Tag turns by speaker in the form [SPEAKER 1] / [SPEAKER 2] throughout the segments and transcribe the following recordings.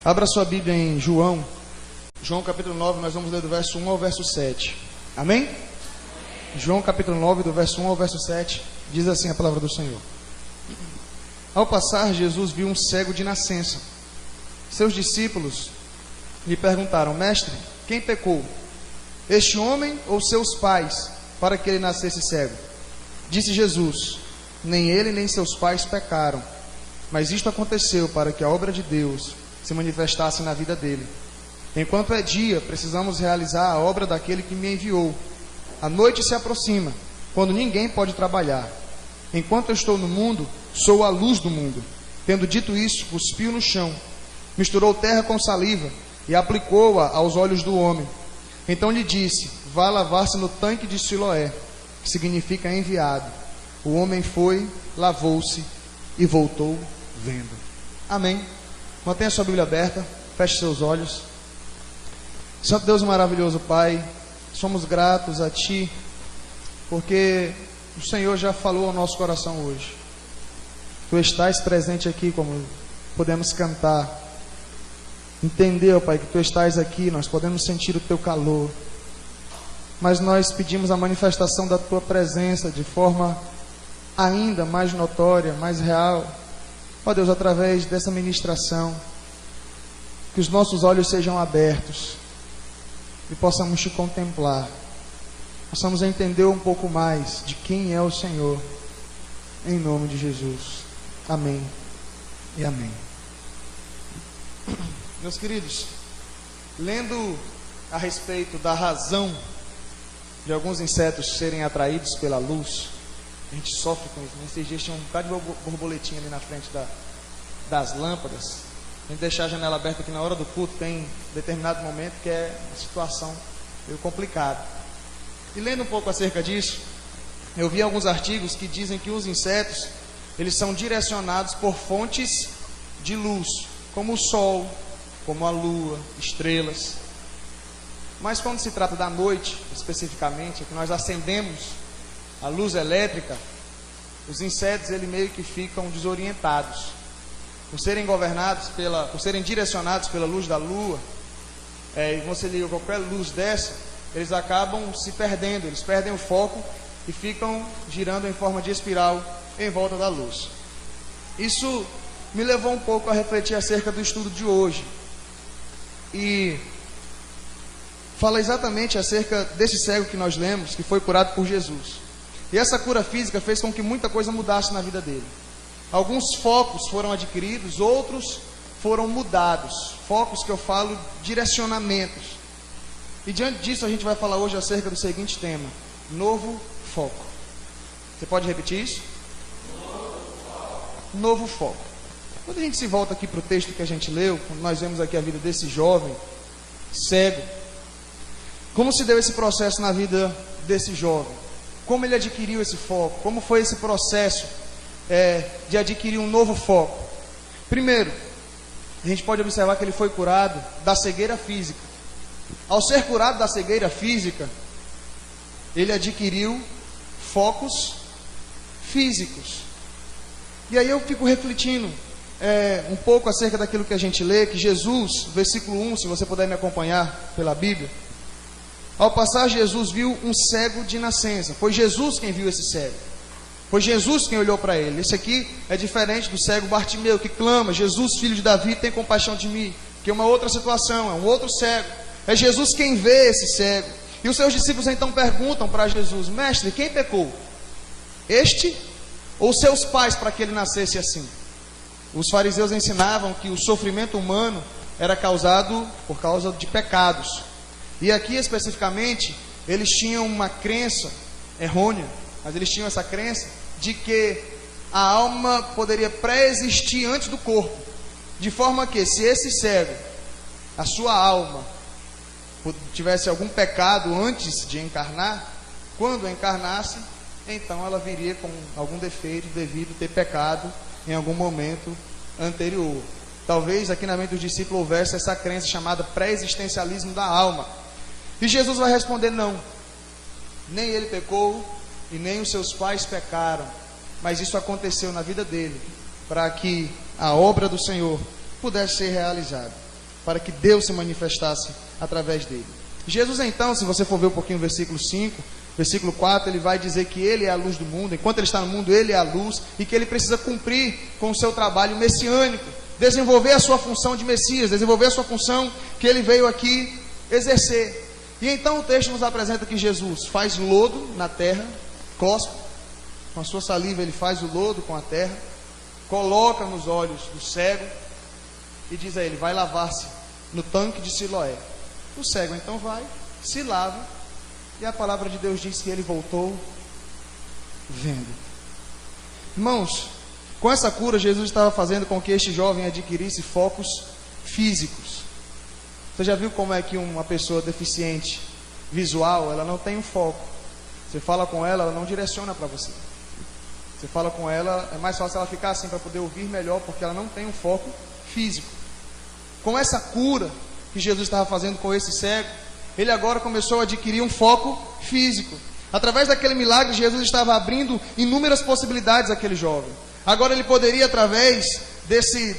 [SPEAKER 1] Abra sua Bíblia em João capítulo 9, nós vamos ler do verso 1 ao verso 7. Amém? João capítulo 9, do verso 1 ao verso 7, diz assim a palavra do Senhor. Ao passar, Jesus viu um cego de nascença. Seus discípulos lhe perguntaram: Mestre, quem pecou, este homem ou seus pais, para que ele nascesse cego? Disse Jesus: nem ele nem seus pais pecaram, mas isto aconteceu para que a obra de Deus se manifestasse na vida dele. Enquanto é dia, precisamos realizar a obra daquele que me enviou. A noite se aproxima, quando ninguém pode trabalhar. Enquanto eu estou no mundo, sou a luz do mundo. Tendo dito isso, cuspiu no chão, misturou terra com saliva e aplicou-a aos olhos do homem. Então lhe disse: vá lavar-se no tanque de Siloé, que significa enviado. O homem foi, lavou-se e voltou vendo. Amém. Mantenha sua Bíblia aberta, feche seus olhos. Santo Deus maravilhoso Pai, somos gratos a Ti, porque o Senhor já falou ao nosso coração hoje. Tu estás presente aqui, como podemos cantar. Entender, ó Pai, que Tu estás aqui, nós podemos sentir o Teu calor. Mas nós pedimos a manifestação da Tua presença de forma ainda mais notória, mais real. Ó Deus, através dessa ministração, que os nossos olhos sejam abertos e possamos Te contemplar, possamos entender um pouco mais de quem é o Senhor, em nome de Jesus. Amém e amém. Meus queridos, lendo a respeito da razão de alguns insetos serem atraídos pela luz, a gente sofre com isso. Nesses dias tinha um bocado de borboletinha ali na frente das lâmpadas. A gente deixar a janela aberta aqui na hora do culto, tem determinado momento que é uma situação meio complicada. E lendo um pouco acerca disso, eu vi alguns artigos que dizem que os insetos, eles são direcionados por fontes de luz, como o sol, como a lua, estrelas. Mas quando se trata da noite, especificamente, que nós acendemos a luz elétrica, os insetos eles meio que ficam desorientados. Por serem direcionados pela luz da lua, e você liga qualquer luz dessa, eles acabam se perdendo, eles perdem o foco e ficam girando em forma de espiral em volta da luz. Isso me levou um pouco a refletir acerca do estudo de hoje. E fala exatamente acerca desse cego que nós lemos, que foi curado por Jesus. E essa cura física fez com que muita coisa mudasse na vida dele. Alguns focos foram adquiridos, outros foram mudados. Focos que eu falo, direcionamentos. E diante disso a gente vai falar hoje acerca do seguinte tema: novo foco. Você pode repetir isso? Novo foco. Quando a gente se volta aqui para o texto que a gente leu, quando nós vemos aqui a vida desse jovem cego, como se deu esse processo na vida desse jovem? Como ele adquiriu esse foco? Como foi esse processo de adquirir um novo foco? Primeiro, a gente pode observar que ele foi curado da cegueira física. Ao ser curado da cegueira física, ele adquiriu focos físicos. E aí eu fico refletindo um pouco acerca daquilo que a gente lê, que Jesus, versículo 1, se você puder me acompanhar pela Bíblia. Ao passar, Jesus viu um cego de nascença. Foi Jesus quem viu esse cego. Foi Jesus quem olhou para ele. Esse aqui é diferente do cego Bartimeu, que clama: Jesus, filho de Davi, tem compaixão de mim. Que é uma outra situação, é um outro cego. É Jesus quem vê esse cego. E os seus discípulos então perguntam para Jesus: Mestre, quem pecou? Este ou seus pais para que ele nascesse assim? Os fariseus ensinavam que o sofrimento humano era causado por causa de pecados. E aqui especificamente, eles tinham uma crença errônea, mas eles tinham essa crença de que a alma poderia pré-existir antes do corpo. De forma que, se esse cego, a sua alma, tivesse algum pecado antes de encarnar, quando encarnasse, então ela viria com algum defeito devido a ter pecado em algum momento anterior. Talvez aqui na mente dos discípulos houvesse essa crença chamada pré-existencialismo da alma. E Jesus vai responder: não, nem ele pecou e nem os seus pais pecaram, mas isso aconteceu na vida dele para que a obra do Senhor pudesse ser realizada. para que Deus se manifestasse através dele. Jesus então, se você for ver um pouquinho o versículo 5, versículo 4, ele vai dizer que ele é a luz do mundo. Enquanto ele está no mundo, ele é a luz, e que ele precisa cumprir com o seu trabalho messiânico, desenvolver a sua função de Messias, desenvolver a sua função que ele veio aqui exercer. E então o texto nos apresenta que Jesus faz lodo na terra, cospe, com a sua saliva ele faz o lodo com a terra, coloca nos olhos do cego e diz a ele: vai lavar-se no tanque de Siloé. O cego então vai, se lava, e a palavra de Deus diz que ele voltou vendo. Irmãos, com essa cura Jesus estava fazendo com que este jovem adquirisse focos físicos. Você já viu como é que uma pessoa deficiente visual, ela não tem um foco? Você fala com ela, ela não direciona para você. Você fala com ela, é mais fácil ela ficar assim para poder ouvir melhor, porque ela não tem um foco físico. Com essa cura que Jesus estava fazendo com esse cego, ele agora começou a adquirir um foco físico. Através daquele milagre, Jesus estava abrindo inúmeras possibilidades àquele jovem. Agora ele poderia, através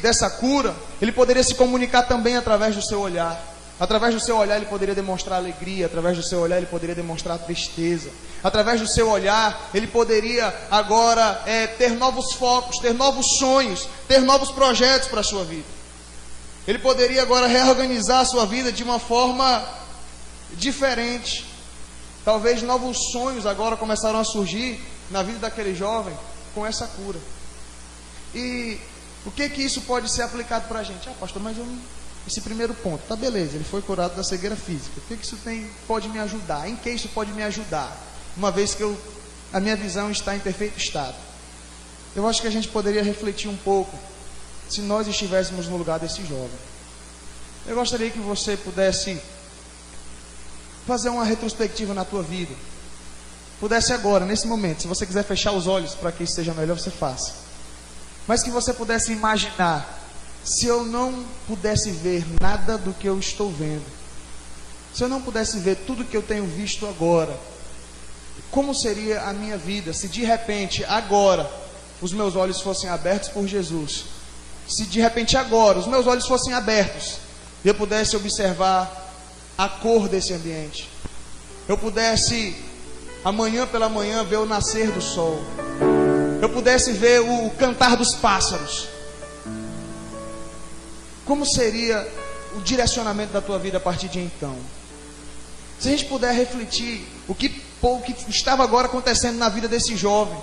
[SPEAKER 1] dessa cura, ele poderia se comunicar também através do seu olhar. Através do seu olhar ele poderia demonstrar alegria, através do seu olhar ele poderia demonstrar tristeza. Através do seu olhar ele poderia agora ter novos focos, ter novos sonhos, ter novos projetos para a sua vida. Ele poderia agora reorganizar a sua vida de uma forma diferente. Talvez novos sonhos agora começaram a surgir na vida daquele jovem com essa cura. E o que isso pode ser aplicado para a gente? Pastor, mas esse primeiro ponto, tá beleza, ele foi curado da cegueira física. O que isso pode me ajudar? Em que isso pode me ajudar? Uma vez que a minha visão está em perfeito estado. Eu acho que a gente poderia refletir um pouco se nós estivéssemos no lugar desse jovem. Eu gostaria que você pudesse fazer uma retrospectiva na tua vida. Pudesse agora, nesse momento, se você quiser fechar os olhos para que isso seja melhor, você faça. Mas que você pudesse imaginar, se eu não pudesse ver nada do que eu estou vendo, se eu não pudesse ver tudo que eu tenho visto agora, como seria a minha vida se de repente agora os meus olhos fossem abertos por Jesus? Se de repente agora os meus olhos fossem abertos e eu pudesse observar a cor desse ambiente, eu pudesse amanhã pela manhã ver o nascer do sol, eu pudesse ver o cantar dos pássaros, como seria o direcionamento da tua vida a partir de então? Se a gente puder refletir o que estava agora acontecendo na vida desse jovem.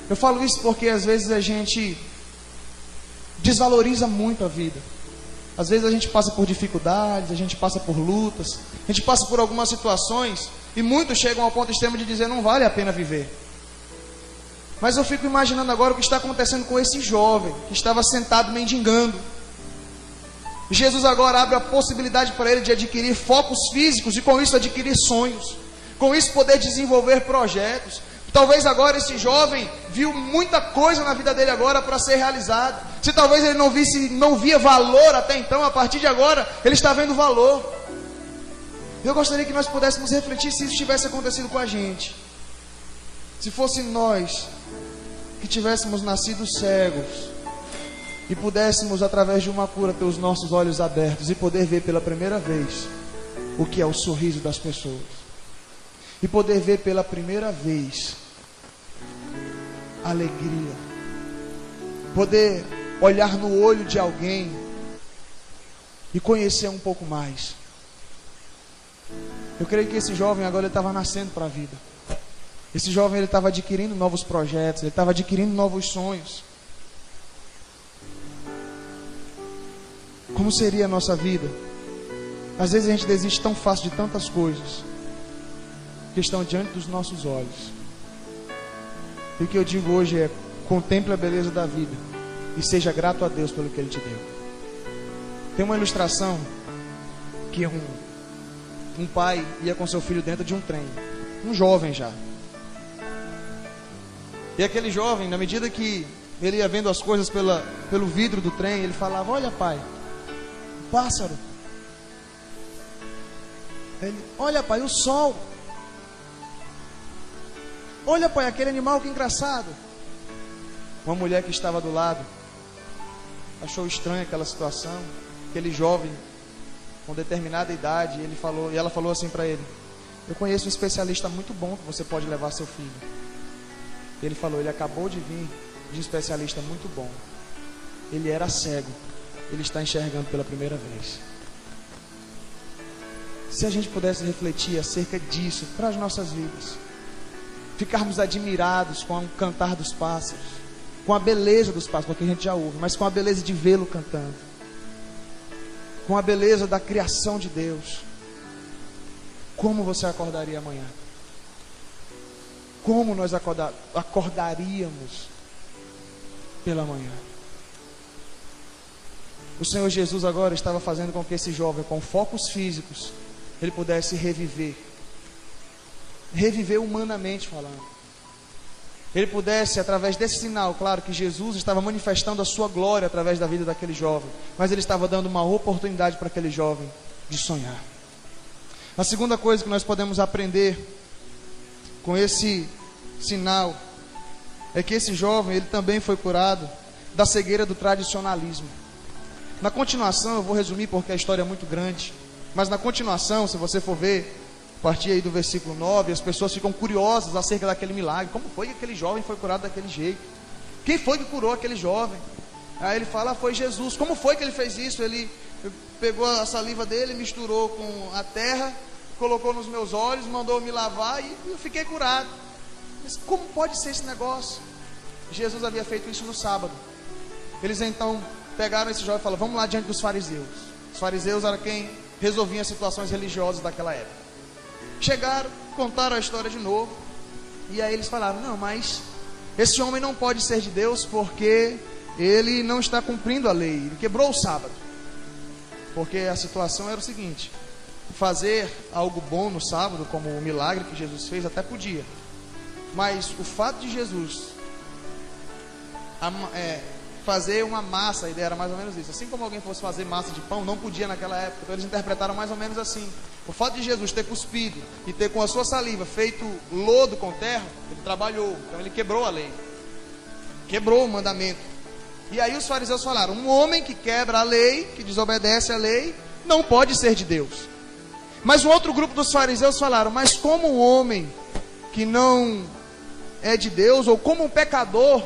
[SPEAKER 1] Eu falo isso porque às vezes a gente desvaloriza muito a vida. Às vezes a gente passa por dificuldades, a gente passa por lutas, a gente passa por algumas situações, e muitos chegam ao ponto extremo de dizer: não vale a pena viver. Mas eu fico imaginando agora o que está acontecendo com esse jovem que estava sentado mendigando. Jesus agora abre a possibilidade para ele de adquirir focos físicos e com isso adquirir sonhos, com isso poder desenvolver projetos. Talvez agora esse jovem viu muita coisa na vida dele agora para ser realizada. Se talvez ele não via valor até então, a partir de agora ele está vendo valor. Eu gostaria que nós pudéssemos refletir se isso tivesse acontecido com a gente. Se fosse nós que tivéssemos nascido cegos e pudéssemos, através de uma cura, ter os nossos olhos abertos e poder ver pela primeira vez o que é o sorriso das pessoas, e poder ver pela primeira vez a alegria, poder olhar no olho de alguém e conhecer um pouco mais. Eu creio que esse jovem agora estava nascendo para a vida. Esse jovem ele estava adquirindo novos projetos, ele estava adquirindo novos sonhos. Como seria a nossa vida? Às vezes a gente desiste tão fácil de tantas coisas que estão diante dos nossos olhos. E o que eu digo hoje é: contemple a beleza da vida e seja grato a Deus pelo que Ele te deu. Tem uma ilustração que um pai ia com seu filho dentro de um trem, um jovem já. E aquele jovem, na medida que ele ia vendo as coisas pelo vidro do trem, ele falava: olha pai, pássaro. Olha pai, o sol. Olha pai, aquele animal, que engraçado. Uma mulher que estava do lado achou estranha aquela situação. Aquele jovem com determinada idade, e ela falou assim para ele: eu conheço um especialista muito bom que você pode levar seu filho. Ele falou: ele acabou de vir de um especialista muito bom. Ele era cego, ele está enxergando pela primeira vez. Se a gente pudesse refletir acerca disso para as nossas vidas, ficarmos admirados com o cantar dos pássaros, com a beleza dos pássaros, porque a gente já ouve, mas com a beleza de vê-lo cantando, com a beleza da criação de Deus, como você acordaria amanhã? Como nós acordaríamos pela manhã? O Senhor Jesus agora estava fazendo com que esse jovem, com focos físicos, ele pudesse reviver humanamente falando. Ele pudesse, através desse sinal, claro que Jesus estava manifestando a sua glória através da vida daquele jovem, mas ele estava dando uma oportunidade para aquele jovem de sonhar. A segunda coisa que nós podemos aprender com esse sinal é que esse jovem, ele também foi curado da cegueira do tradicionalismo. Na continuação, eu vou resumir porque a história é muito grande, mas na continuação, se você for ver, a partir aí do versículo 9, as pessoas ficam curiosas acerca daquele milagre. Como foi que aquele jovem foi curado daquele jeito? Quem foi que curou aquele jovem? Aí ele fala: foi Jesus. Como foi que ele fez isso? Ele pegou a saliva dele, misturou com a terra, colocou nos meus olhos, mandou me lavar e eu fiquei curado. Mas como pode ser esse negócio? Jesus havia feito isso no sábado. Eles então pegaram esse jovem e falaram: vamos lá diante dos fariseus. Os fariseus eram quem resolviam as situações religiosas daquela época. Chegaram, contaram a história de novo, e aí eles falaram: não, mas esse homem não pode ser de Deus porque ele não está cumprindo a lei, ele quebrou o sábado. Porque a situação era o seguinte: fazer algo bom no sábado, como o milagre que Jesus fez, até podia, mas o fato de Jesus fazer uma massa, a ideia era mais ou menos isso. Assim como alguém fosse fazer massa de pão, não podia naquela época. Então eles interpretaram mais ou menos assim: o fato de Jesus ter cuspido e ter com a sua saliva feito lodo com terra, ele trabalhou, então ele quebrou a lei, quebrou o mandamento. E aí os fariseus falaram: um homem que quebra a lei, que desobedece a lei, não pode ser de Deus. Mas um outro grupo dos fariseus falaram: mas como um homem que não é de Deus, ou como um pecador,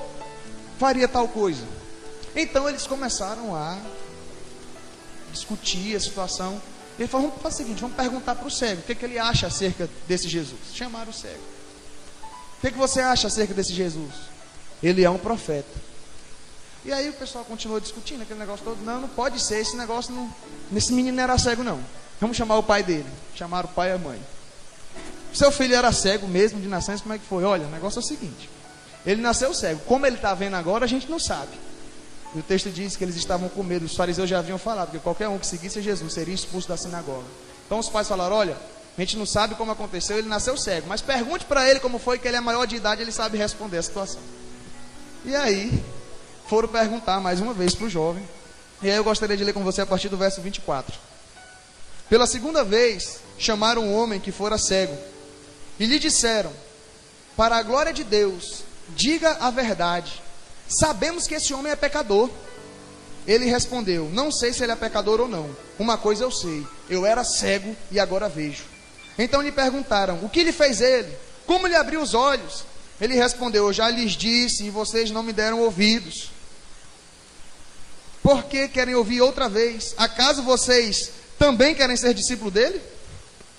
[SPEAKER 1] faria tal coisa? Então eles começaram a discutir a situação. Ele falou: vamos fazer o seguinte, vamos perguntar para o cego, o que ele acha acerca desse Jesus. Chamaram o cego: o que você acha acerca desse Jesus? Ele é um profeta. E aí o pessoal continuou discutindo aquele negócio todo. Não pode ser, esse negócio não, esse menino não era cego não. Vamos chamar o pai dele. Chamaram o pai e a mãe. Seu filho era cego mesmo de nascença, como é que foi? Olha, o negócio é o seguinte: ele nasceu cego, como ele está vendo agora a gente não sabe. E o texto diz que eles estavam com medo. Os fariseus já haviam falado que qualquer um que seguisse Jesus seria expulso da sinagoga. Então os pais falaram: olha, a gente não sabe como aconteceu, ele nasceu cego, mas pergunte para ele como foi, que ele é maior de idade, ele sabe responder a situação. E aí foram perguntar mais uma vez para o jovem. E aí eu gostaria de ler com você a partir do verso 24. Pela segunda vez chamaram um homem que fora cego e lhe disseram: para a glória de Deus, diga a verdade, sabemos que esse homem é pecador. Ele respondeu: não sei se ele é pecador ou não. Uma coisa eu sei, eu era cego e agora vejo. Então lhe perguntaram: o que lhe fez ele? Como lhe abriu os olhos? Ele respondeu: eu já lhes disse e vocês não me deram ouvidos. Por que querem ouvir outra vez? Acaso vocês também querem ser discípulo dele?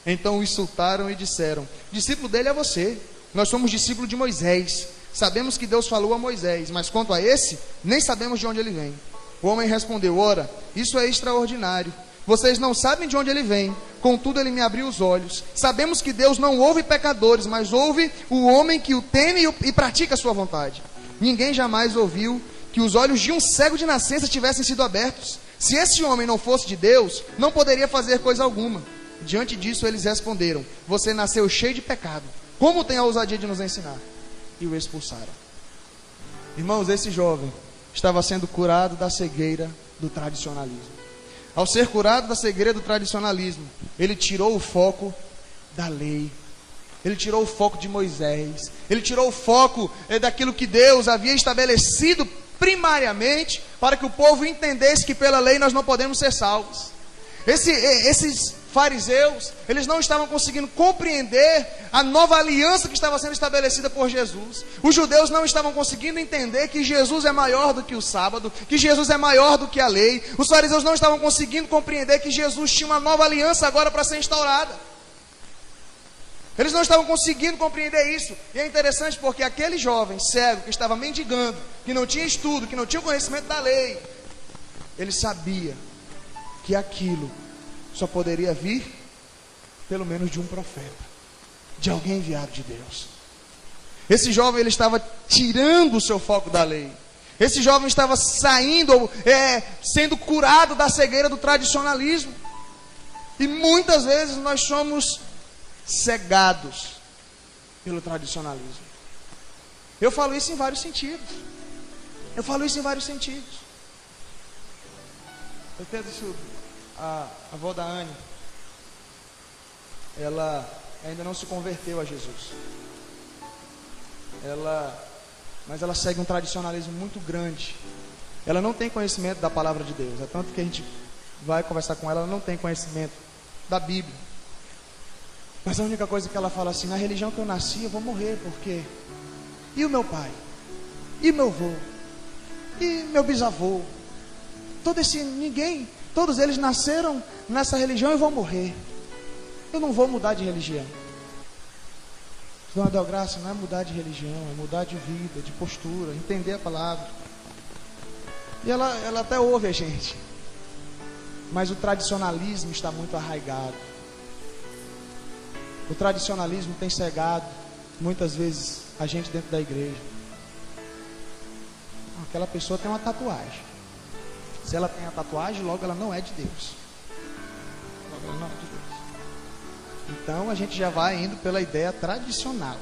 [SPEAKER 1] Então o insultaram e disseram: discípulo dele é você, nós somos discípulos de Moisés. Sabemos que Deus falou a Moisés, mas quanto a esse, nem sabemos de onde ele vem. O homem respondeu: ora, isso é extraordinário. Vocês não sabem de onde ele vem, contudo ele me abriu os olhos. Sabemos que Deus não ouve pecadores, mas ouve o homem que o teme e pratica a sua vontade. Ninguém jamais ouviu que os olhos de um cego de nascença tivessem sido abertos. Se esse homem não fosse de Deus, não poderia fazer coisa alguma. Diante disso eles responderam: você nasceu cheio de pecado, como tem a ousadia de nos ensinar? E o expulsaram. Irmãos, esse jovem estava sendo curado da cegueira do tradicionalismo. Ao ser curado da cegueira do tradicionalismo, ele tirou o foco da lei, ele tirou o foco de Moisés, ele tirou o foco daquilo que Deus havia estabelecido primariamente para que o povo entendesse que pela lei nós não podemos ser salvos. Esses fariseus, eles não estavam conseguindo compreender a nova aliança que estava sendo estabelecida por Jesus. Os judeus não estavam conseguindo entender que Jesus é maior do que o sábado, que Jesus é maior do que a lei. Os fariseus não estavam conseguindo compreender que Jesus tinha uma nova aliança agora para ser instaurada. Eles não estavam conseguindo compreender isso. E é interessante porque aquele jovem cego que estava mendigando, que não tinha estudo, que não tinha conhecimento da lei, ele sabia que aquilo só poderia vir, pelo menos, de um profeta, de alguém enviado de Deus. Esse jovem, ele estava tirando o seu foco da lei. Esse jovem estava saindo, sendo curado da cegueira do tradicionalismo. E muitas vezes nós somos cegados pelo tradicionalismo. Eu falo isso em vários sentidos. Eu tento isso. A avó da Anne, ela ainda não se converteu a Jesus. Mas ela segue um tradicionalismo muito grande. Ela não tem conhecimento da palavra de Deus. É tanto que a gente vai conversar com ela, ela não tem conhecimento da Bíblia. Mas a única coisa que ela fala assim: na religião que eu nasci, eu vou morrer, porque e o meu pai? E meu avô? E meu bisavô? Todos eles nasceram nessa religião e vão morrer. Eu não vou mudar de religião. Dona Delgraça, não é mudar de religião, é mudar de vida, de postura, entender a palavra. E ela até ouve a gente. Mas o tradicionalismo está muito arraigado. O tradicionalismo tem cegado, muitas vezes, a gente dentro da igreja. Aquela pessoa tem uma tatuagem. Se ela tem a tatuagem, logo ela não é de Deus. Então a gente já vai indo pela ideia tradicional,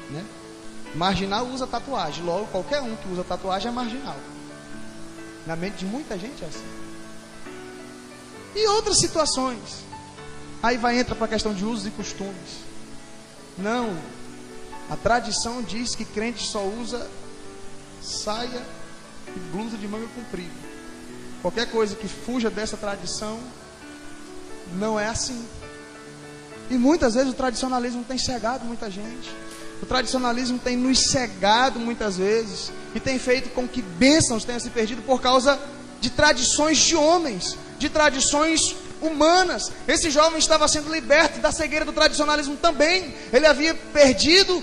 [SPEAKER 1] né? Marginal usa tatuagem, logo qualquer um que usa tatuagem é marginal. Na mente de muita gente é assim. E outras situações. Aí entra para a questão de usos e costumes. Não, a tradição diz que crente só usa saia e blusa de manga comprida. Qualquer coisa que fuja dessa tradição não é assim. E muitas vezes o tradicionalismo tem cegado muita gente. O tradicionalismo tem nos cegado muitas vezes e tem feito com que bênçãos tenham se perdido por causa de tradições de homens, de tradições humanas. Esse jovem estava sendo liberto da cegueira do tradicionalismo também. Ele havia perdido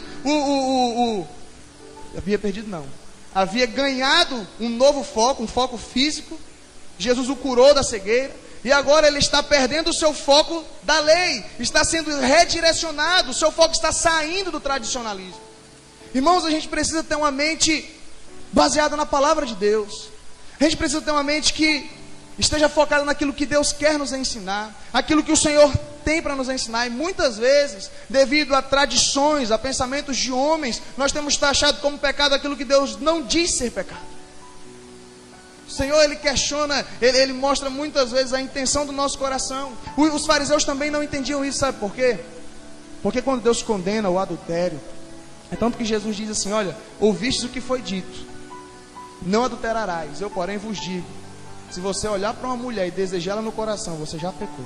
[SPEAKER 1] havia ganhado um novo foco, um foco físico. Jesus o curou da cegueira. E agora ele está perdendo o seu foco da lei. Está sendo redirecionado. O seu foco está saindo do tradicionalismo. Irmãos, a gente precisa ter uma mente baseada na palavra de Deus. A gente precisa ter uma mente que esteja focada naquilo que Deus quer nos ensinar, aquilo que o Senhor tem para nos ensinar. E muitas vezes, devido a tradições, a pensamentos de homens, nós temos taxado como pecado aquilo que Deus não diz ser pecado. O Senhor, Ele questiona, Ele mostra muitas vezes a intenção do nosso coração. Os fariseus também não entendiam isso, sabe por quê? Porque quando Deus condena o adultério, é tanto que Jesus diz assim: olha, ouvistes o que foi dito, não adulterarás. Eu, porém, vos digo, se você olhar para uma mulher e desejá-la no coração, você já pecou.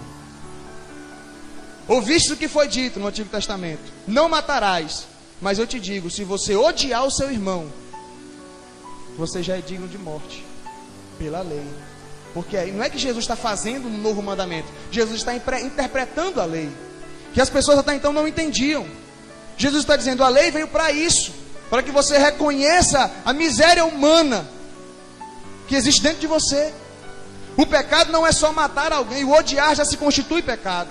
[SPEAKER 1] Ouvistes o que foi dito no Antigo Testamento, não matarás. Mas eu te digo, se você odiar o seu irmão, você já é digno de morte pela lei. Porque aí não é que Jesus está fazendo um novo mandamento, Jesus está interpretando a lei, que as pessoas até então não entendiam. Jesus está dizendo: a lei veio para isso, para que você reconheça a miséria humana que existe dentro de você. O pecado não é só matar alguém, o odiar já se constitui pecado.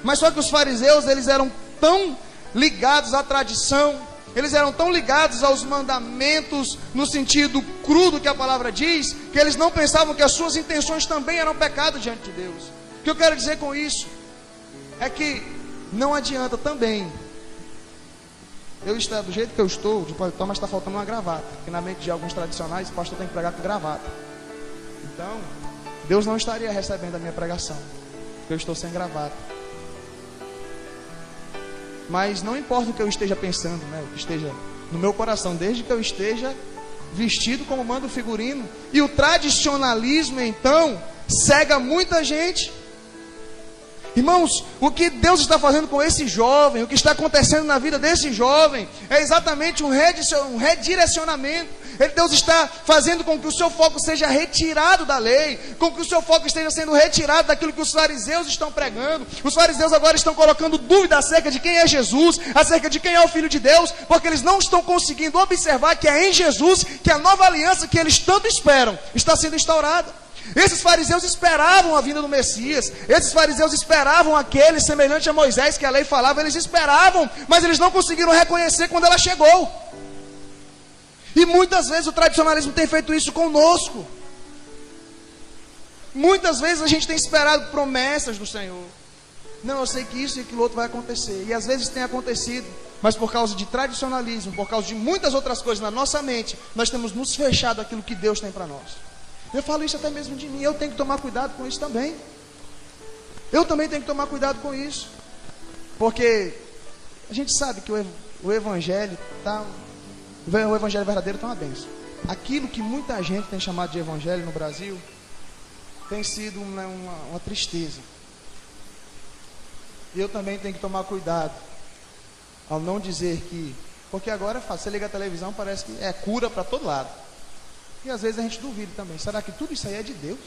[SPEAKER 1] Mas só que os fariseus, eles eram tão ligados à tradição, eles eram tão ligados aos mandamentos no sentido crudo que a palavra diz, que eles não pensavam que as suas intenções também eram pecado diante de Deus. O que eu quero dizer com isso é que não adianta também eu estar do jeito que eu estou, de paletó, mas está faltando uma gravata, porque na mente de alguns tradicionais o pastor tem que pregar com gravata. Então Deus não estaria recebendo a minha pregação, porque eu estou sem gravata. Mas não importa o que eu esteja pensando, né? O que esteja no meu coração, desde que eu esteja vestido como manda o figurino. E o tradicionalismo, então, cega muita gente. Irmãos, o que Deus está fazendo com esse jovem, o que está acontecendo na vida desse jovem, é exatamente um redirecionamento. Deus está fazendo com que o seu foco seja retirado da lei, com que o seu foco esteja sendo retirado daquilo que os fariseus estão pregando. Os fariseus agora estão colocando dúvida acerca de quem é Jesus, acerca de quem é o Filho de Deus, porque eles não estão conseguindo observar que é em Jesus que a nova aliança que eles tanto esperam está sendo instaurada. Esses fariseus esperavam a vinda do Messias. Esses fariseus esperavam aquele semelhante a Moisés que a lei falava. Eles esperavam, mas eles não conseguiram reconhecer quando ela chegou. E muitas vezes o tradicionalismo tem feito isso conosco. Muitas vezes a gente tem esperado promessas do Senhor. Não, eu sei que isso e aquilo outro vai acontecer. E às vezes tem acontecido, mas por causa de tradicionalismo, por causa de muitas outras coisas na nossa mente, nós temos nos fechado aquilo que Deus tem para nós. Eu falo isso até mesmo de mim. Eu tenho que tomar cuidado com isso também. Eu também tenho que tomar cuidado com isso. Porque a gente sabe que o Evangelho o Evangelho verdadeiro está uma bênção. Aquilo que muita gente tem chamado de Evangelho no Brasil tem sido uma tristeza. E eu também tenho que tomar cuidado ao não dizer que... Porque agora você liga a televisão, parece que é cura para todo lado. E às vezes a gente duvida também. Será que tudo isso aí é de Deus?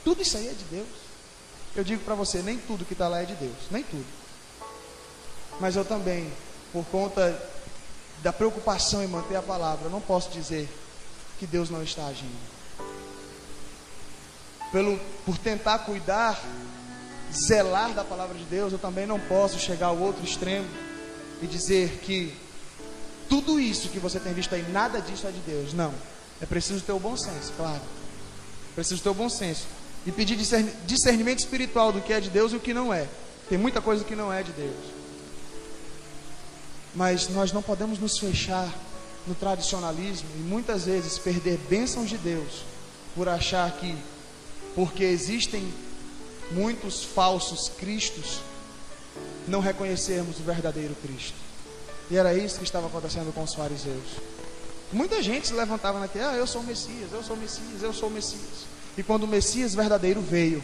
[SPEAKER 1] Tudo isso aí é de Deus? Eu digo para você, nem tudo que está lá é de Deus. Nem tudo. Mas eu também, por conta da preocupação em manter a palavra, eu não posso dizer que Deus não está agindo. Por tentar cuidar, zelar da palavra de Deus, eu também não posso chegar ao outro extremo e dizer que tudo isso que você tem visto aí, nada disso é de Deus. Não. É preciso ter o bom senso, claro. Preciso ter o bom senso. E pedir discernimento espiritual do que é de Deus e o que não é. Tem muita coisa que não é de Deus. Mas nós não podemos nos fechar no tradicionalismo e muitas vezes perder bênçãos de Deus por achar que, porque existem muitos falsos cristos, não reconhecermos o verdadeiro Cristo. E era isso que estava acontecendo com os fariseus. Muita gente se levantava naquele, eu sou o Messias, eu sou o Messias, eu sou o Messias. E quando o Messias verdadeiro veio,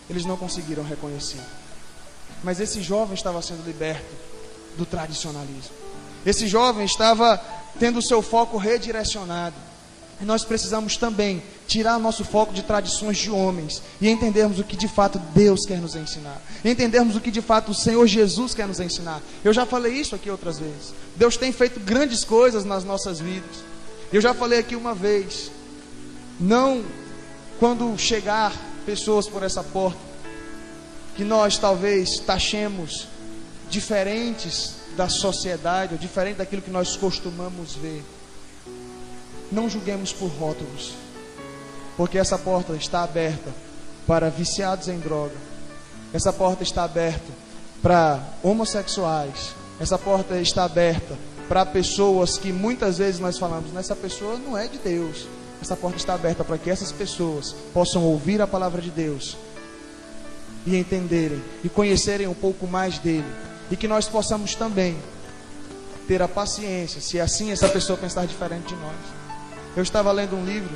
[SPEAKER 1] eles não conseguiram reconhecer. Mas esse jovem estava sendo liberto do tradicionalismo. Esse jovem estava tendo o seu foco redirecionado. E nós precisamos também tirar nosso foco de tradições de homens e entendermos o que de fato Deus quer nos ensinar. Entendermos o que de fato o Senhor Jesus quer nos ensinar. Eu já falei isso aqui outras vezes. Deus tem feito grandes coisas nas nossas vidas. Eu já falei aqui uma vez. Não quando chegar pessoas por essa porta que nós talvez taxemos diferentes da sociedade, ou diferente daquilo que nós costumamos ver. Não julguemos por rótulos, porque essa porta está aberta para viciados em droga, essa porta está aberta para homossexuais, essa porta está aberta para pessoas que muitas vezes nós falamos, essa pessoa não é de Deus. Essa porta está aberta para que essas pessoas possam ouvir a palavra de Deus e entenderem e conhecerem um pouco mais dele, e que nós possamos também ter a paciência, se assim essa pessoa pensar diferente de nós. Eu estava lendo um livro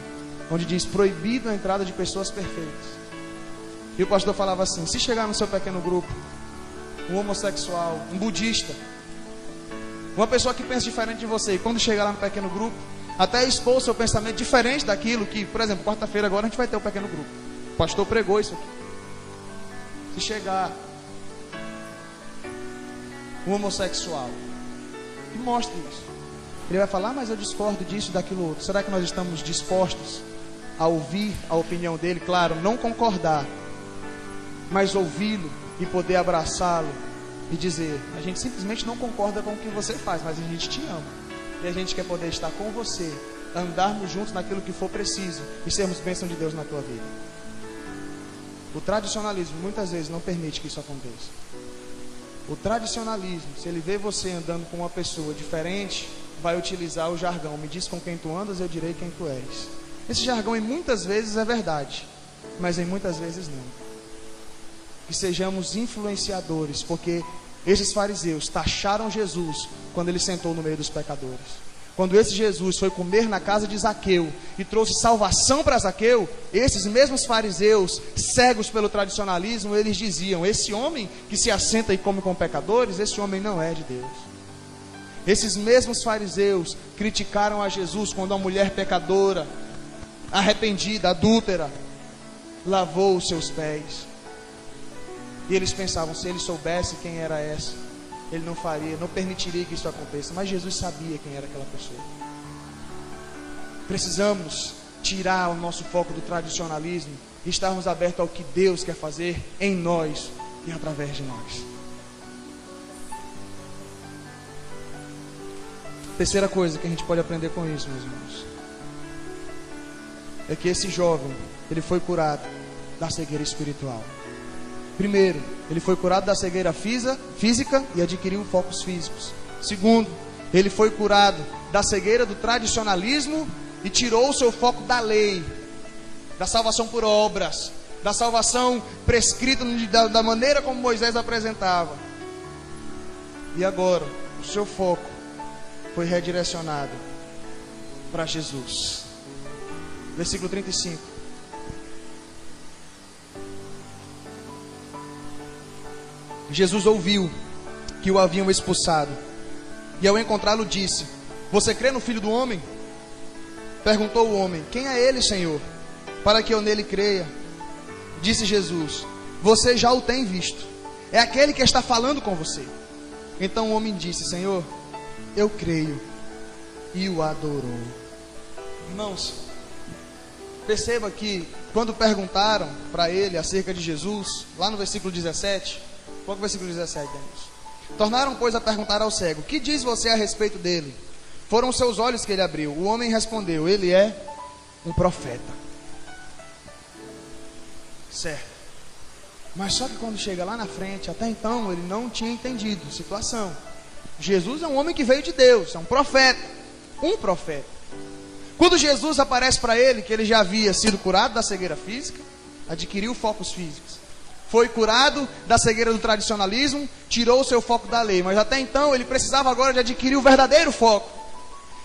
[SPEAKER 1] onde diz proibido a entrada de pessoas perfeitas. E o pastor falava assim: se chegar no seu pequeno grupo um homossexual, um budista, uma pessoa que pensa diferente de você, e quando chegar lá no pequeno grupo, até expor seu pensamento diferente daquilo que, por exemplo, quarta-feira agora a gente vai ter o pequeno grupo. O pastor pregou isso aqui. Se chegar um homossexual e mostre isso, ele vai falar, mas eu discordo disso, daquilo outro. Será que nós estamos dispostos a ouvir a opinião dele? Claro, não concordar, mas ouvi-lo e poder abraçá-lo e dizer: a gente simplesmente não concorda com o que você faz, mas a gente te ama e a gente quer poder estar com você, andarmos juntos naquilo que for preciso e sermos bênção de Deus na tua vida. O tradicionalismo muitas vezes não permite que isso aconteça. O tradicionalismo, se ele vê você andando com uma pessoa diferente, vai utilizar o jargão: me diz com quem tu andas, eu direi quem tu és. Esse jargão em muitas vezes é verdade, mas em muitas vezes não. Que sejamos influenciadores, porque esses fariseus taxaram Jesus quando ele sentou no meio dos pecadores. quando esse Jesus foi comer na casa de Zaqueu e trouxe salvação para Zaqueu, esses mesmos fariseus, cegos pelo tradicionalismo, eles diziam: esse homem que se assenta e come com pecadores, esse homem não é de Deus. Esses mesmos fariseus criticaram a Jesus quando a mulher pecadora, arrependida, adúltera, lavou os seus pés. E eles pensavam: se ele soubesse quem era essa, ele não faria, não permitiria que isso aconteça. Mas Jesus sabia quem era aquela pessoa. Precisamos tirar o nosso foco do tradicionalismo e estarmos abertos ao que Deus quer fazer em nós e através de nós. Terceira coisa que a gente pode aprender com isso, meus irmãos, é que esse jovem, ele foi curado da cegueira espiritual. Primeiro, ele foi curado da cegueira física e adquiriu focos físicos. Segundo, ele foi curado da cegueira do tradicionalismo e tirou o seu foco da lei, da salvação por obras, da salvação prescrita da maneira como Moisés apresentava. E agora, o seu foco foi redirecionado para Jesus. Versículo 35. Jesus ouviu que o haviam expulsado, e ao encontrá-lo disse: você crê no Filho do Homem? Perguntou o homem: quem é ele, Senhor, para que eu nele creia? Disse Jesus: você já o tem visto, é aquele que está falando com você. Então o homem disse: Senhor, eu creio, e o adorou. Irmãos, perceba que quando perguntaram para ele acerca de Jesus, lá no versículo 17, qual é o versículo 17, Deus? Tornaram, pois, a perguntar ao cego: que diz você a respeito dele? Foram seus olhos que ele abriu. O homem respondeu: ele é um profeta. Certo. Mas só que quando chega lá na frente, até então ele não tinha entendido a situação. Jesus é um homem que veio de Deus, é um profeta. Um profeta. Quando Jesus aparece para ele, que ele já havia sido curado da cegueira física, adquiriu focos físicos, foi curado da cegueira do tradicionalismo, tirou o seu foco da lei, mas até então ele precisava agora de adquirir o verdadeiro foco.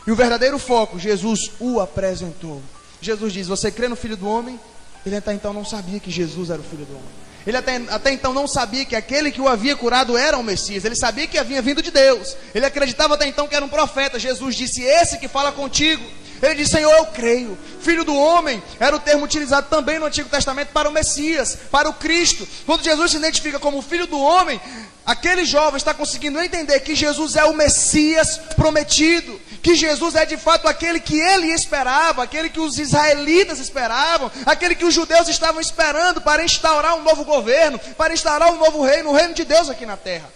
[SPEAKER 1] E o verdadeiro foco, Jesus o apresentou. Jesus diz: você crê no Filho do Homem? Ele até então não sabia que Jesus era o Filho do Homem. Ele até então não sabia que aquele que o havia curado era o Messias. Ele sabia que havia vindo de Deus. Ele acreditava até então que era um profeta. Jesus disse: esse que fala contigo. Ele disse: Senhor, eu creio. Filho do homem era o termo utilizado também no Antigo Testamento para o Messias, para o Cristo. Quando Jesus se identifica como Filho do homem, aquele jovem está conseguindo entender que Jesus é o Messias prometido, que Jesus é de fato aquele que ele esperava, aquele que os israelitas esperavam, aquele que os judeus estavam esperando para instaurar um novo governo, para instaurar um novo reino, o reino de Deus aqui na terra.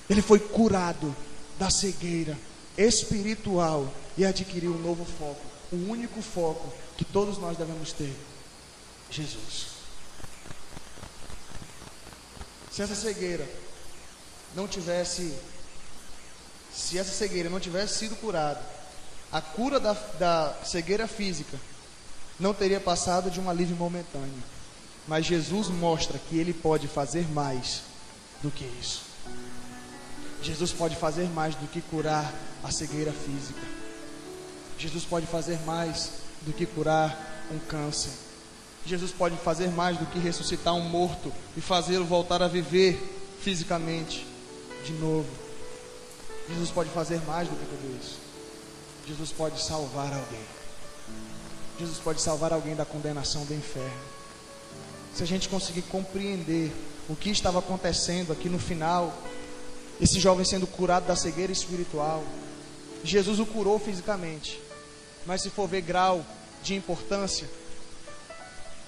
[SPEAKER 1] Ele foi curado da cegueira espiritual e adquiriu um novo foco, o único foco que todos nós devemos ter: Jesus. Se essa cegueira não tivesse sido curada, a cura da cegueira física não teria passado de um alívio momentâneo. Mas Jesus mostra que ele pode fazer mais do que isso. Jesus pode fazer mais do que curar a cegueira física. Jesus pode fazer mais do que curar um câncer. Jesus pode fazer mais do que ressuscitar um morto e fazê-lo voltar a viver fisicamente de novo. Jesus pode fazer mais do que tudo isso. Jesus pode salvar alguém. Jesus pode salvar alguém da condenação do inferno. Se a gente conseguir compreender o que estava acontecendo aqui no final, esse jovem sendo curado da cegueira espiritual, Jesus o curou fisicamente, mas se for ver grau de importância,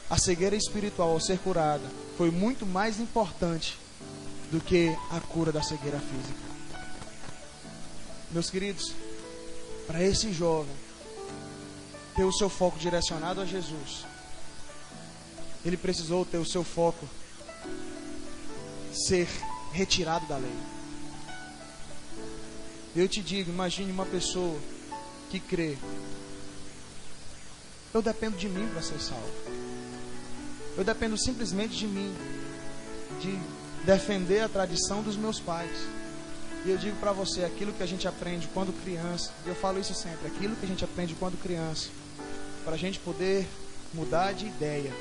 [SPEAKER 1] a cegueira espiritual ao ser curada foi muito mais importante do que a cura da cegueira física. Meus queridos, para esse jovem ter o seu foco direcionado a Jesus, ele precisou ter o seu foco ser retirado da lei. Eu te digo, imagine uma pessoa que crê: eu dependo de mim para ser salvo. Eu dependo simplesmente de mim, de defender a tradição dos meus pais. E eu digo para você, aquilo que a gente aprende quando criança, eu falo isso sempre, aquilo que a gente aprende quando criança, para a gente poder mudar de ideia,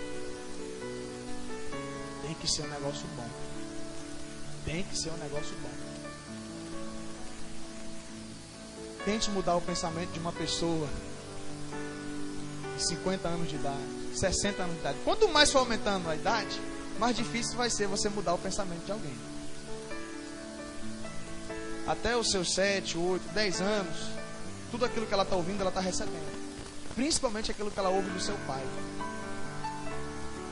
[SPEAKER 1] tem que ser um negócio bom. Tem que ser um negócio bom. Tente mudar o pensamento de uma pessoa de 50 anos de idade, 60 anos de idade. Quanto mais for aumentando a idade, mais difícil vai ser você mudar o pensamento de alguém. Até os seus 7, 8, 10 anos, tudo aquilo que ela está ouvindo, ela está recebendo. Principalmente aquilo que ela ouve do seu pai.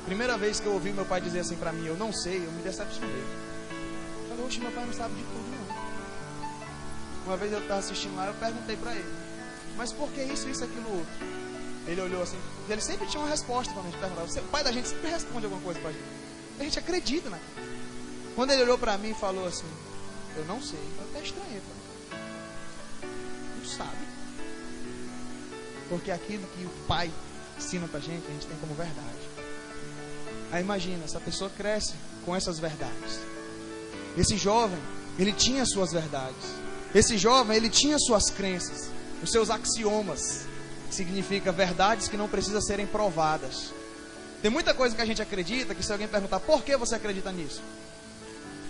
[SPEAKER 1] Primeira vez que eu ouvi meu pai dizer assim para mim, eu não sei, eu me decepcionei. Eu falei, oxe, meu pai não sabe de tudo não. Uma vez eu estava assistindo lá, eu perguntei para ele, mas por que isso, aquilo, outro? Ele olhou assim, ele sempre tinha uma resposta quando a gente perguntava. O pai da gente sempre responde alguma coisa para a gente. A gente acredita, né? Quando ele olhou para mim e falou assim, eu não sei, eu até estranhei. Não sabe. Porque aquilo que o pai ensina pra gente, a gente tem como verdade. Aí imagina, essa pessoa cresce com essas verdades. Esse jovem, ele tinha suas verdades. Esse jovem, ele tinha suas crenças, os seus axiomas, que significa verdades que não precisam serem provadas. Tem muita coisa que a gente acredita, que se alguém perguntar, por que você acredita nisso?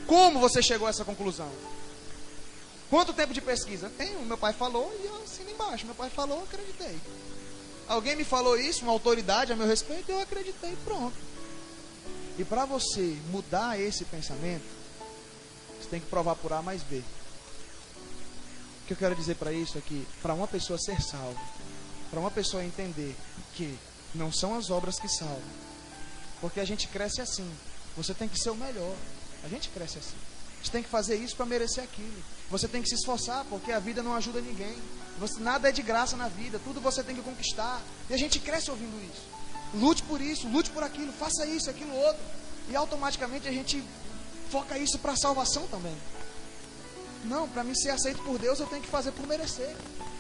[SPEAKER 1] Como você chegou a essa conclusão? Quanto tempo de pesquisa? Tenho, meu pai falou e eu assino embaixo. Meu pai falou, eu acreditei. Alguém me falou isso, uma autoridade a meu respeito, eu acreditei, pronto. E para você mudar esse pensamento, você tem que provar por A mais B. O que eu quero dizer para isso é que, para uma pessoa ser salva, para uma pessoa entender que não são as obras que salvam, porque a gente cresce assim, você tem que ser o melhor, a gente cresce assim, você tem que fazer isso para merecer aquilo, você tem que se esforçar, porque a vida não ajuda ninguém, nada é de graça na vida, tudo você tem que conquistar, e a gente cresce ouvindo isso, lute por isso, lute por aquilo, faça isso, aquilo, outro, e automaticamente a gente foca isso para a salvação também. Não, para mim ser aceito por Deus eu tenho que fazer por merecer.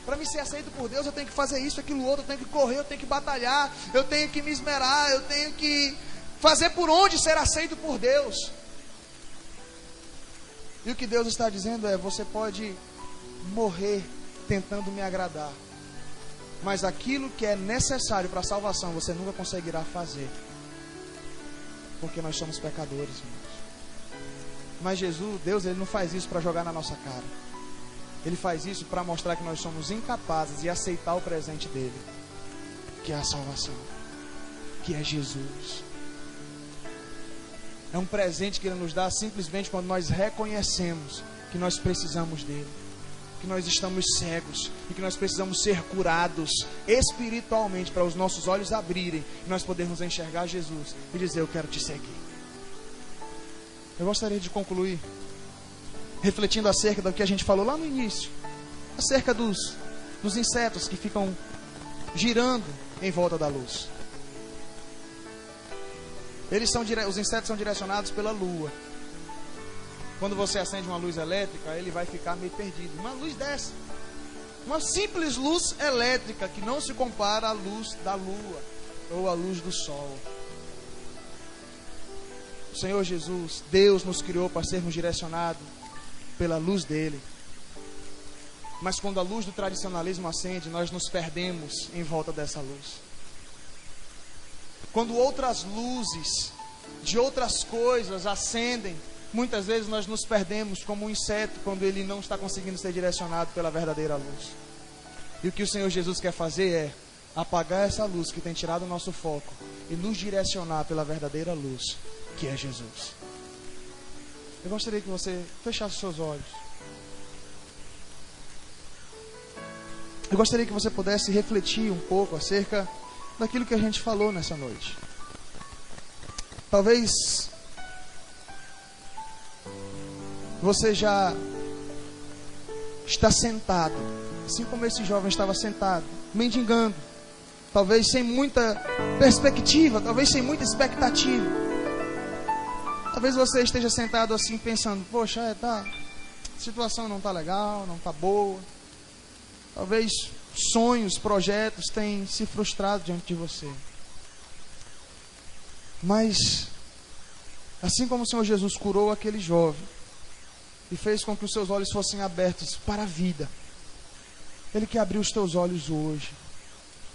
[SPEAKER 1] Para mim ser aceito por Deus eu tenho que fazer isso, aquilo, outro, eu tenho que correr, eu tenho que batalhar, eu tenho que me esmerar, eu tenho que fazer por onde ser aceito por Deus. E o que Deus está dizendo é, você pode morrer tentando me agradar, mas aquilo que é necessário para a salvação você nunca conseguirá fazer, porque nós somos pecadores, irmãos. Mas Jesus, Deus, Ele não faz isso para jogar na nossa cara. Ele faz isso para mostrar que nós somos incapazes de aceitar o presente dEle, que é a salvação, que é Jesus. É um presente que Ele nos dá simplesmente quando nós reconhecemos que nós precisamos dEle, que nós estamos cegos e que nós precisamos ser curados espiritualmente para os nossos olhos abrirem e nós podermos enxergar Jesus e dizer, eu quero te seguir. Eu gostaria de concluir refletindo acerca do que a gente falou lá no início, acerca dos insetos que ficam girando em volta da luz. Os insetos são direcionados pela lua. Quando você acende uma luz elétrica, ele vai ficar meio perdido. Uma luz dessa, uma simples luz elétrica que não se compara à luz da lua ou à luz do sol. O Senhor Jesus, Deus nos criou para sermos direcionados pela luz dele. Mas quando a luz do tradicionalismo acende, nós nos perdemos em volta dessa luz. Quando outras luzes de outras coisas acendem, muitas vezes nós nos perdemos como um inseto quando ele não está conseguindo ser direcionado pela verdadeira luz. E o que o Senhor Jesus quer fazer é apagar essa luz que tem tirado o nosso foco e nos direcionar pela verdadeira luz, que é Jesus. Eu gostaria que você fechasse seus olhos. Eu gostaria que você pudesse refletir um pouco acerca daquilo que a gente falou nessa noite. Talvez você já está sentado, assim como esse jovem estava sentado, mendigando, talvez sem muita perspectiva, talvez sem muita expectativa. Talvez você esteja sentado assim pensando, poxa, a situação não está legal, não está boa. Talvez sonhos, projetos tenham se frustrado diante de você. Mas, assim como o Senhor Jesus curou aquele jovem, e fez com que os seus olhos fossem abertos para a vida. Ele quer abrir os teus olhos hoje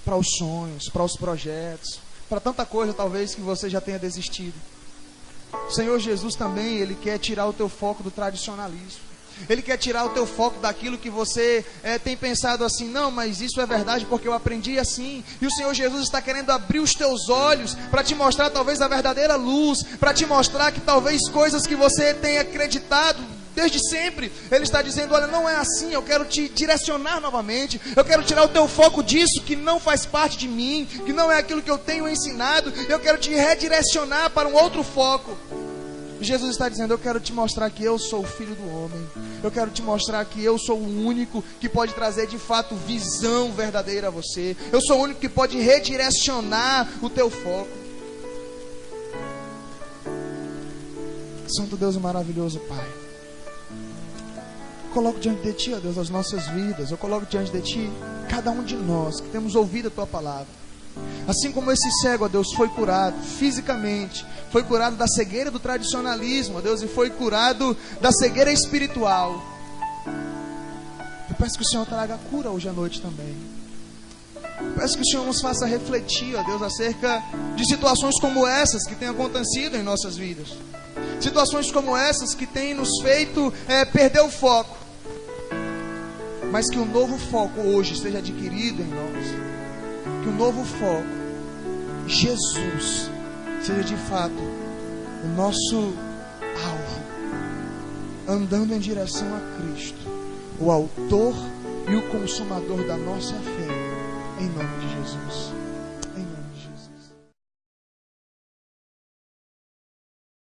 [SPEAKER 1] para os sonhos, para os projetos, para tanta coisa talvez que você já tenha desistido. O Senhor Jesus também, Ele quer tirar o teu foco do tradicionalismo. Ele quer tirar o teu foco daquilo que você tem pensado assim, não, mas isso é verdade porque eu aprendi assim. E o Senhor Jesus está querendo abrir os teus olhos para te mostrar talvez a verdadeira luz, para te mostrar que talvez coisas que você tenha acreditado desde sempre, Ele está dizendo, olha, não é assim, eu quero te direcionar novamente, eu quero tirar o teu foco disso que não faz parte de mim, que não é aquilo que eu tenho ensinado, eu quero te redirecionar para um outro foco. Jesus está dizendo, eu quero te mostrar que eu sou o Filho do Homem, eu quero te mostrar que eu sou o único que pode trazer de fato visão verdadeira a você, eu sou o único que pode redirecionar o teu foco. Santo Deus maravilhoso, Pai, coloco diante de Ti, ó Deus, as nossas vidas. Eu coloco diante de Ti cada um de nós que temos ouvido a Tua palavra. Assim como esse cego, ó Deus, foi curado fisicamente, foi curado da cegueira do tradicionalismo, ó Deus, e foi curado da cegueira espiritual. Eu peço que o Senhor traga cura hoje à noite também. Eu peço que o Senhor nos faça refletir, ó Deus, acerca de situações como essas que têm acontecido em nossas vidas. Situações como essas que têm nos feito perder o foco. Mas que o novo foco hoje seja adquirido em nós. Que o novo foco, Jesus, seja de fato o nosso alvo. Andando em direção a Cristo, o autor e o consumador da nossa fé. Em nome de Jesus.